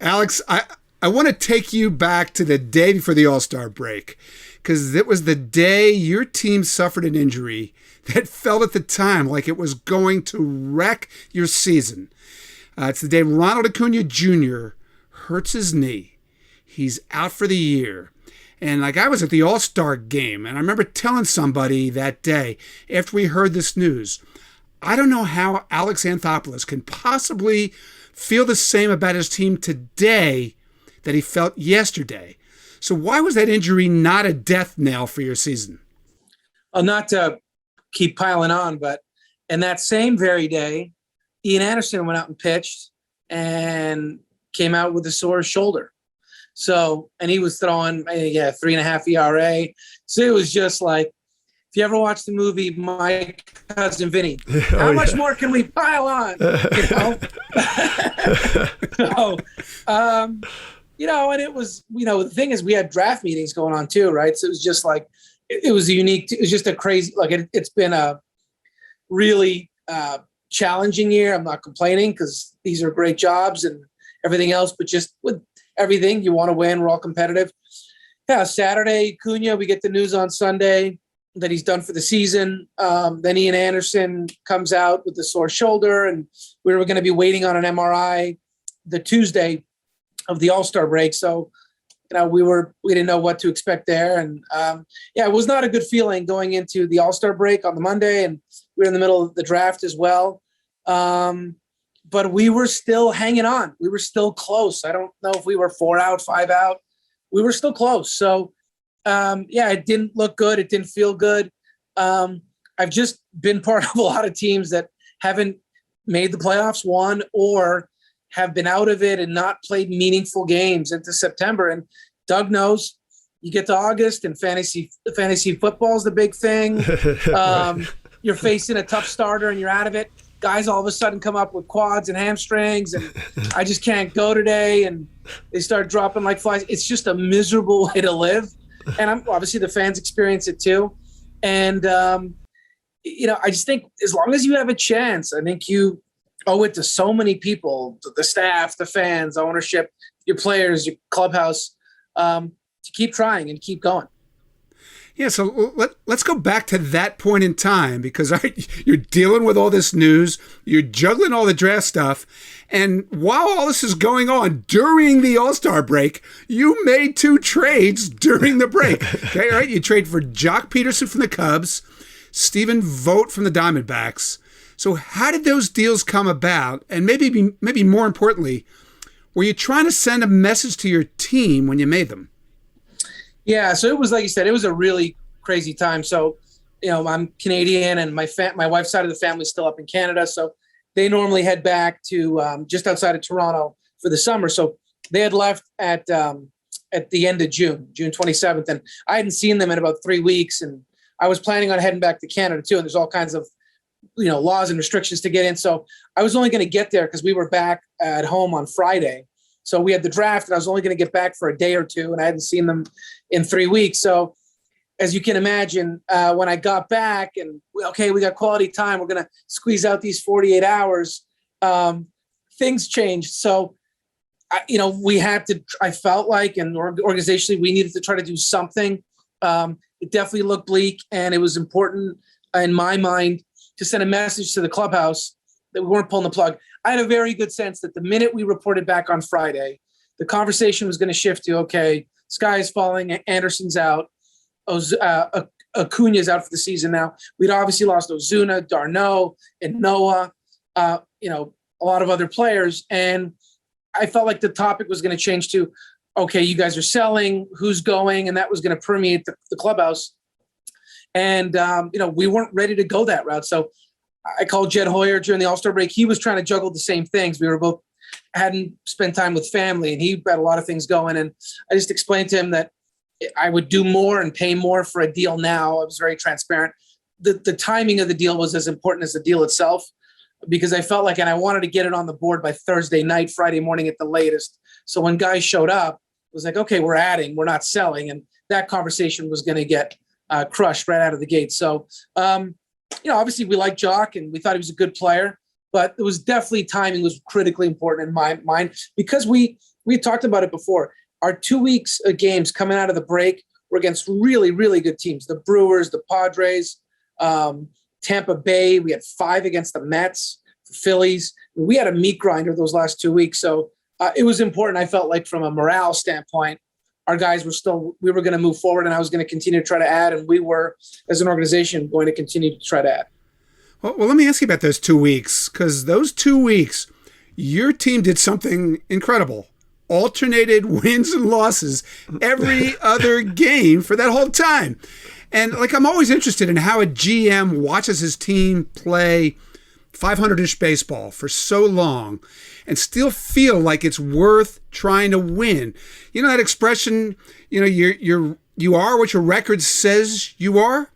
Alex, I want to take you back to the day before the All-Star break, because it was the day your team suffered an injury that felt at the time like it was going to wreck your season. It's the day Ronald Acuña Jr. hurts his knee. He's out for the year. And I was at the All-Star game, and I remember telling somebody that day after we heard this news, I don't know how Alex Anthopoulos can possibly feel the same about his team today that he felt yesterday. So why was that injury not a death knell for your season? Well, not to keep piling on, but in that same very day, Ian Anderson went out and pitched and came out with a sore shoulder. So, and he was throwing, 3.5 ERA. So it was just like, if you ever watched the movie My Cousin Vinny, how much more can we pile on? And it was, the thing is we had draft meetings going on too, right? So it was just like, it was just a crazy, it's been a really challenging year. I'm not complaining because these are great jobs and everything else, but just with everything, you want to win. We're all competitive. Yeah, Saturday, Acuña, we get the news on Sunday that he's done for the season. Then Ian Anderson comes out with the sore shoulder, and we were going to be waiting on an MRI the Tuesday of the All-Star break. So, we didn't know what to expect there. And it was not a good feeling going into the All-Star break on the Monday, and we were in the middle of the draft as well. But we were still hanging on. We were still close. I don't know if we were 4 out, 5 out. We were still close. So, it didn't look good. It didn't feel good. I've just been part of a lot of teams that haven't made the playoffs, won, or have been out of it and not played meaningful games into September. And Doug knows you get to August and fantasy football is the big thing. You're facing a tough starter and you're out of it. Guys all of a sudden come up with quads and hamstrings and I just can't go today. And they start dropping like flies. It's just a miserable way to live. And obviously the fans experience it too. And, I just think as long as you have a chance, I think you owe it to so many people, the staff, the fans, ownership, your players, your clubhouse, to keep trying and keep going. Yeah, so let's go back to that point in time because you're dealing with all this news, you're juggling all the draft stuff, and while all this is going on during the All-Star break, you made 2 trades during the break. Okay, right? You trade for Jock Peterson from the Cubs, Stephen Vogt from the Diamondbacks. So how did those deals come about? And maybe more importantly, were you trying to send a message to your team when you made them? Yeah, so it was like you said, it was a really crazy time. So, I'm Canadian, and my wife's side of the family is still up in Canada. So they normally head back to just outside of Toronto for the summer. So they had left at the end of June 27th, and I hadn't seen them in about 3 weeks. And I was planning on heading back to Canada too. And there's all kinds of laws and restrictions to get in. So I was only going to get there because we were back at home on Friday. So we had the draft, and I was only going to get back for a day or two, and I hadn't seen them in 3 weeks. So as you can imagine, when I got back and, we got quality time, we're going to squeeze out these 48 hours, things changed. So, I felt like, and organizationally, we needed to try to do something. It definitely looked bleak, and it was important in my mind to send a message to the clubhouse that we weren't pulling the plug. I had a very good sense that the minute we reported back on Friday, the conversation was going to shift to, sky is falling, Anderson's out, Acuña's out for the season now. We'd obviously lost Ozuna, Darno, and Noah, a lot of other players. And I felt like the topic was going to change to, you guys are selling, who's going? And that was going to permeate the clubhouse. And, we weren't ready to go that route. So I called Jed Hoyer during the All-Star break. He was trying to juggle the same things. We were both hadn't spent time with family, and he had a lot of things going. And I just explained to him that I would do more and pay more for a deal now. I was very transparent. The timing of the deal was as important as the deal itself, because I felt like, and I wanted to get it on the board by Thursday night, Friday morning at the latest. So when guys showed up, it was like, we're adding, we're not selling. And that conversation was going to get crushed right out of the gate. So, obviously we liked Jock and we thought he was a good player, but it was definitely timing was critically important in my mind, because we we talked about it before. Our 2 weeks of games coming out of the break were against really, really good teams. The Brewers, the Padres, Tampa Bay. We had 5 against the Mets, the Phillies. We had a meat grinder those last 2 weeks. So it was important. I felt like from a morale standpoint, our guys we were going to move forward, and I was going to continue to try to add. And we were, as an organization, going to continue to try to add. Well, let me ask you about those 2 weeks, because those 2 weeks, your team did something incredible. Alternated wins and losses every other game for that whole time. And I'm always interested in how a GM watches his team play 500-ish baseball for so long and still feel like it's worth trying to win. You know that expression, you are what your record says you are?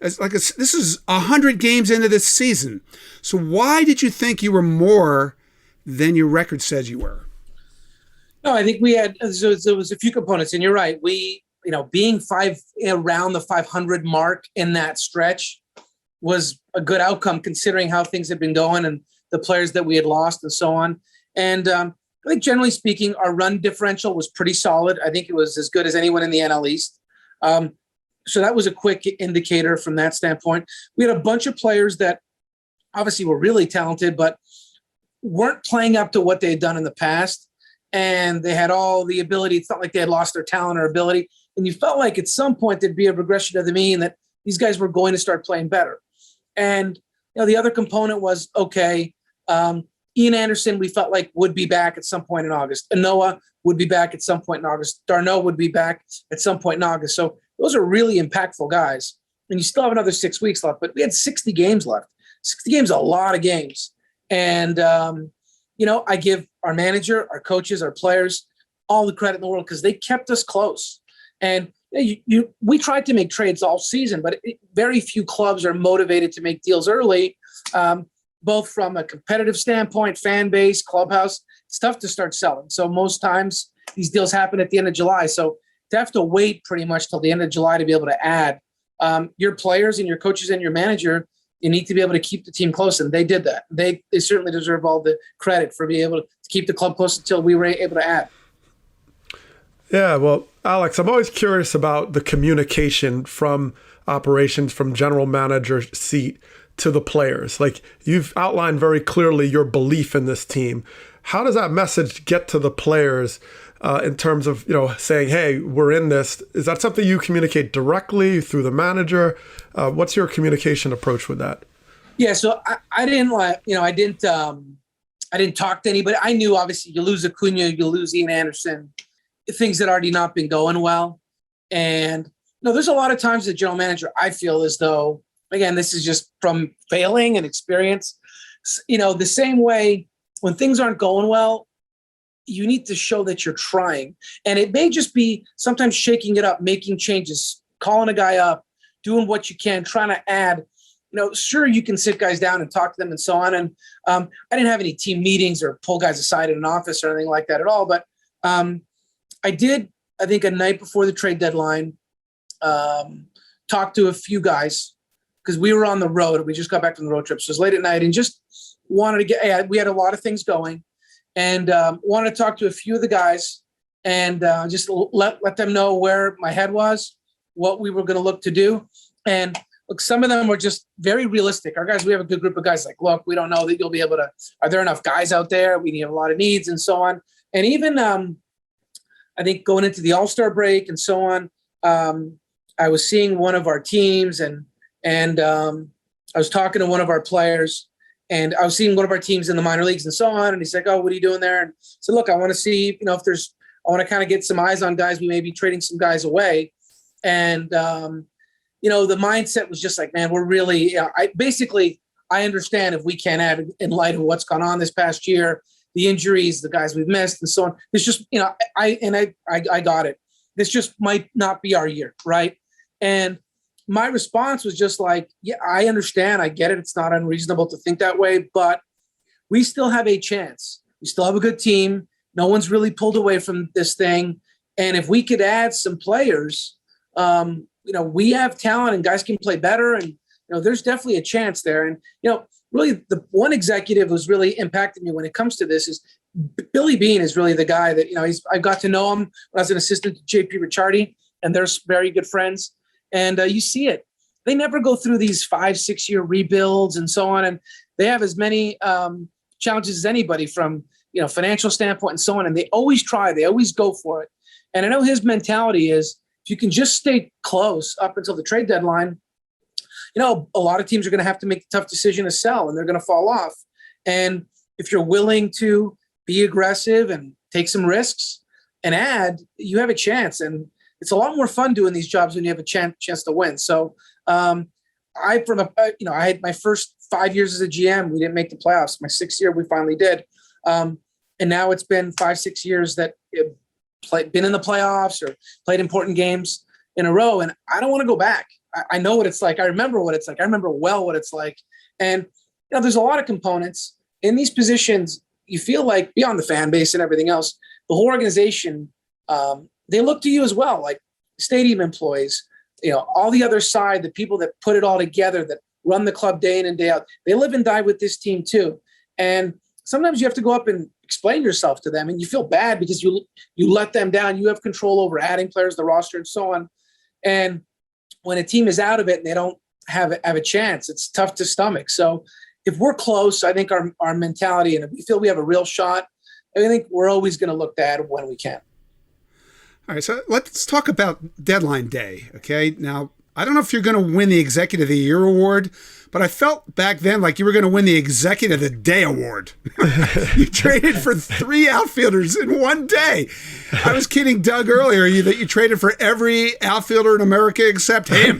This is 100 games into this season. So why did you think you were more than your record says you were? No, I think there was a few components, and you're right. We, being around the 500 mark in that stretch was a good outcome considering how things had been going and the players that we had lost and so on. And I think generally speaking, our run differential was pretty solid. I think it was as good as anyone in the NL East. So that was a quick indicator from that standpoint. We had a bunch of players that obviously were really talented, but weren't playing up to what they had done in the past. And they had all the ability. It's not like they had lost their talent or ability. And you felt like at some point there'd be a regression of the mean, that these guys were going to start playing better. And the other component was, Ian Anderson, we felt like would be back at some point in August. Anoa would be back at some point in August. Darno would be back at some point in August. So those are really impactful guys. And you still have another 6 weeks left, but we had 60 games left. 60 games, a lot of games. And, I give our manager, our coaches, our players all the credit in the world because they kept us close. And we tried to make trades all season, but very few clubs are motivated to make deals early, both from a competitive standpoint, fan base, clubhouse. It's tough to start selling. So most times these deals happen at the end of July. So to have to wait pretty much till the end of July to be able to add your players and your coaches and your manager, you need to be able to keep the team close, and they did that. They certainly deserve all the credit for being able to keep the club close until we were able to add. Yeah, well, Alex, I'm always curious about the communication from operations, from general manager seat to the players. You've outlined very clearly your belief in this team. How does that message get to the players in terms of, saying, hey, we're in this? Is that something you communicate directly through the manager? What's your communication approach with that? Yeah, so I didn't talk to anybody. I knew obviously you lose Acuña, you lose Ian Anderson, things that already not been going well. And there's a lot of times the general manager, I feel as though, again, this is just from failing and experience, the same way when things aren't going well, you need to show that you're trying. And it may just be sometimes shaking it up, making changes, calling a guy up, doing what you can, trying to add. Sure, you can sit guys down and talk to them and so on. And I didn't have any team meetings or pull guys aside in an office or anything like that at all. But I did, I think, a night before the trade deadline, talk to a few guys because we were on the road. We just got back from the road trip. So it was late at night and just wanted to we had a lot of things going. And wanted to talk to a few of the guys and just let them know where my head was, what we were going to look to do. And look, some of them were just very realistic. Our guys, we have a good group of guys look, we don't know that you'll be able to, are there enough guys out there? We need a lot of needs and so on. And even I think going into the All-Star break and so on, I was seeing one of our teams and I was talking to one of our players. And I was seeing one of our teams in the minor leagues and so on. And he's like, oh, what are you doing there? And I said, look, I want to see, I want to kind of get some eyes on guys. We may be trading some guys away. And, the mindset was just like, man, we're really, I understand if we can't add in light of what's gone on this past year, the injuries, the guys we've missed and so on. It's just, I got it. This just might not be our year. Right. And my response was just like, yeah, I understand. I get it. It's not unreasonable to think that way, but we still have a chance. We still have a good team. No one's really pulled away from this thing. And if we could add some players, we have talent and guys can play better. And, there's definitely a chance there. And, really the one executive who's really impacted me when it comes to this is Billy Beane is really the guy that, I got to know him when I was an assistant to JP Ricciardi, and they're very good friends. And you see it. They never go through these 5-6 year rebuilds and so on. And they have as many challenges as anybody from, financial standpoint and so on. And they always try, they always go for it. And I know his mentality is, if you can just stay close up until the trade deadline, a lot of teams are going to have to make a tough decision to sell, and they're going to fall off. And if you're willing to be aggressive and take some risks and add, you have a chance. And it's a lot more fun doing these jobs when you have a chance to win. So I had my first 5 years as a GM, we didn't make the playoffs. My 6th year, we finally did. And now it's been 5-6 years that been in the playoffs or played important games in a row. And I don't want to go back. I know what it's like. I remember what it's like. I remember well what it's like. And, there's a lot of components in these positions. You feel like, beyond the fan base and everything else, the whole organization, they look to you as well, like stadium employees, all the other side, the people that put it all together, that run the club day in and day out. They live and die with this team too. And sometimes you have to go up and explain yourself to them, and you feel bad because you let them down. You have control over adding players, the roster, and so on. And when a team is out of it and they don't have a chance, it's tough to stomach. So if we're close, I think our mentality, and if we feel we have a real shot, I think we're always going to look to add when we can. All right, so let's talk about deadline day, okay? Now, I don't know if you're going to win the Executive of the Year award, but I felt back then like you were going to win the Executive of the Day award. You traded for 3 outfielders in one day. I was kidding Doug earlier that you traded for every outfielder in America except him.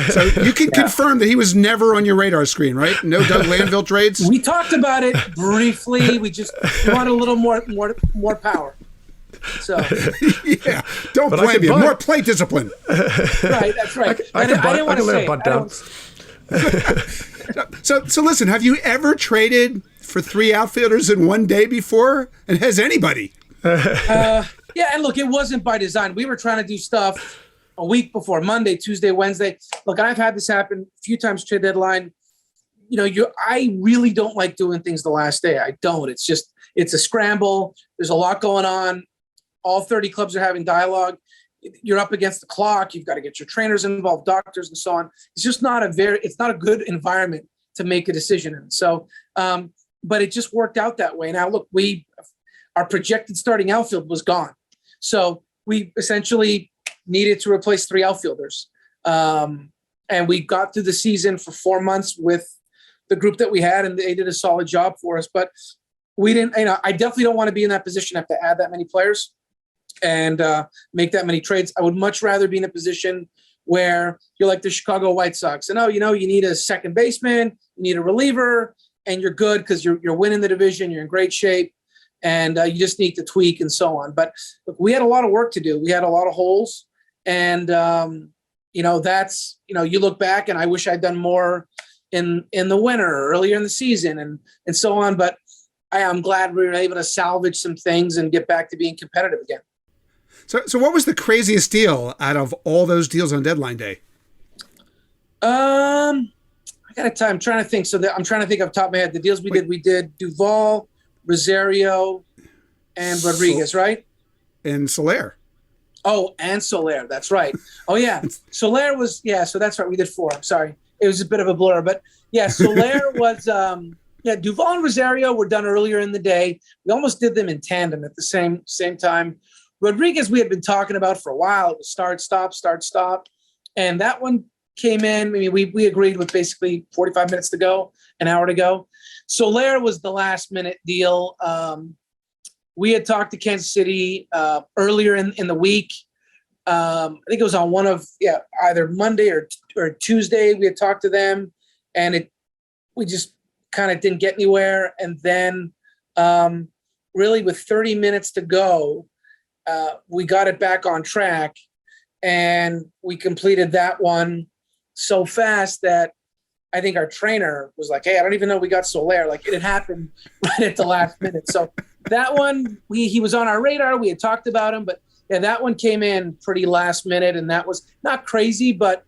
So you can confirm that he was never on your radar screen, right? No Doug Glanville trades? We talked about it briefly. We just want a little more power. So yeah, don't blame you. More plate discipline. Right, that's right. I didn't want to say it. Down. So listen, have you ever traded for 3 outfielders in one day before? And has anybody? Yeah, and look, it wasn't by design. We were trying to do stuff a week before, Monday, Tuesday, Wednesday. Look, I've had this happen a few times, trade deadline. I really don't like doing things the last day. I don't. It's a scramble. There's a lot going on. All 30 clubs are having dialogue. You're up against the clock. You've got to get your trainers involved, doctors, and so on. It's just not a good environment to make a decision in. So, but it just worked out that way. Now, look, our projected starting outfield was gone. So we essentially needed to replace 3 outfielders. And we got through the season for 4 months with the group that we had, and they did a solid job for us. But we didn't, I definitely don't want to be in that position, have to add that many players and make that many trades. I would much rather be in a position where you're like the Chicago White Sox. And, you need a second baseman, you need a reliever, and you're good because you're winning the division, you're in great shape, and you just need to tweak and so on. But look, we had a lot of work to do. We had a lot of holes. And, that's, you look back, and I wish I'd done more in the winter, earlier in the season, and so on. But I'm glad we were able to salvage some things and get back to being competitive again. So what was the craziest deal out of all those deals on deadline day? I got a time. I'm trying to think. I'm trying to think off the top of my head. The deals we did Duvall, Rosario, and Rodriguez, right? And Soler. Oh, and Soler. That's right. Oh, yeah. Soler was, so that's right. We did 4. I'm sorry. It was a bit of a blur. But, yeah, Soler was, Duvall and Rosario were done earlier in the day. We almost did them in tandem at the same time. Rodriguez, we had been talking about for a while. It was start, stop. And that one came in. I mean, we agreed with basically 45 minutes to go, an hour to go. Soler was the last minute deal. We had talked to Kansas City earlier in the week. I think it was on one of, either Monday or Tuesday. We had talked to them, and we just kind of didn't get anywhere. And then really with 30 minutes to go, we got it back on track, and we completed that one so fast that I think our trainer was like, "Hey, I don't even know we got Soler." Like, it had happened right at the last minute. So that one, he was on our radar. We had talked about him, but yeah, that one came in pretty last minute, and that was not crazy, but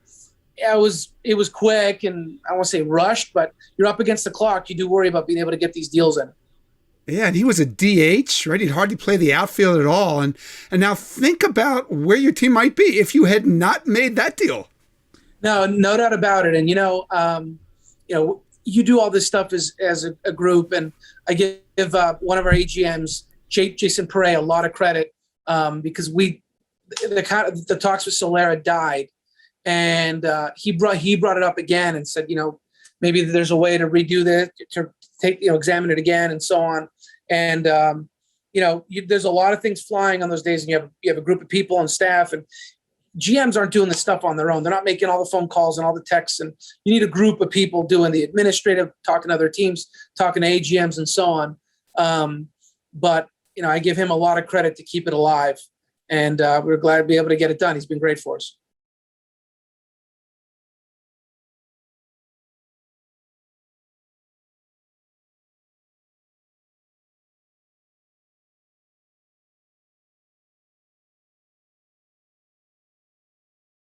it was quick, and I won't say rushed, but you're up against the clock. You do worry about being able to get these deals in. Yeah, and he was a DH, right? He'd hardly play the outfield at all. And now think about where your team might be if you had not made that deal. No, no doubt about it. And you do all this stuff as a group, and I give one of our AGMs, Jayson, a lot of credit because the talks with Solera died, and he brought it up again and said, maybe there's a way to redo this, to take examine it again, and so on. And there's a lot of things flying on those days, and you have a group of people and staff, and GMs aren't doing this stuff on their own. They're not making all the phone calls and all the texts, and you need a group of people doing the administrative, talking to other teams, talking to AGMs, and so on. But I give him a lot of credit to keep it alive, and we're glad to be able to get it done. He's been great for us.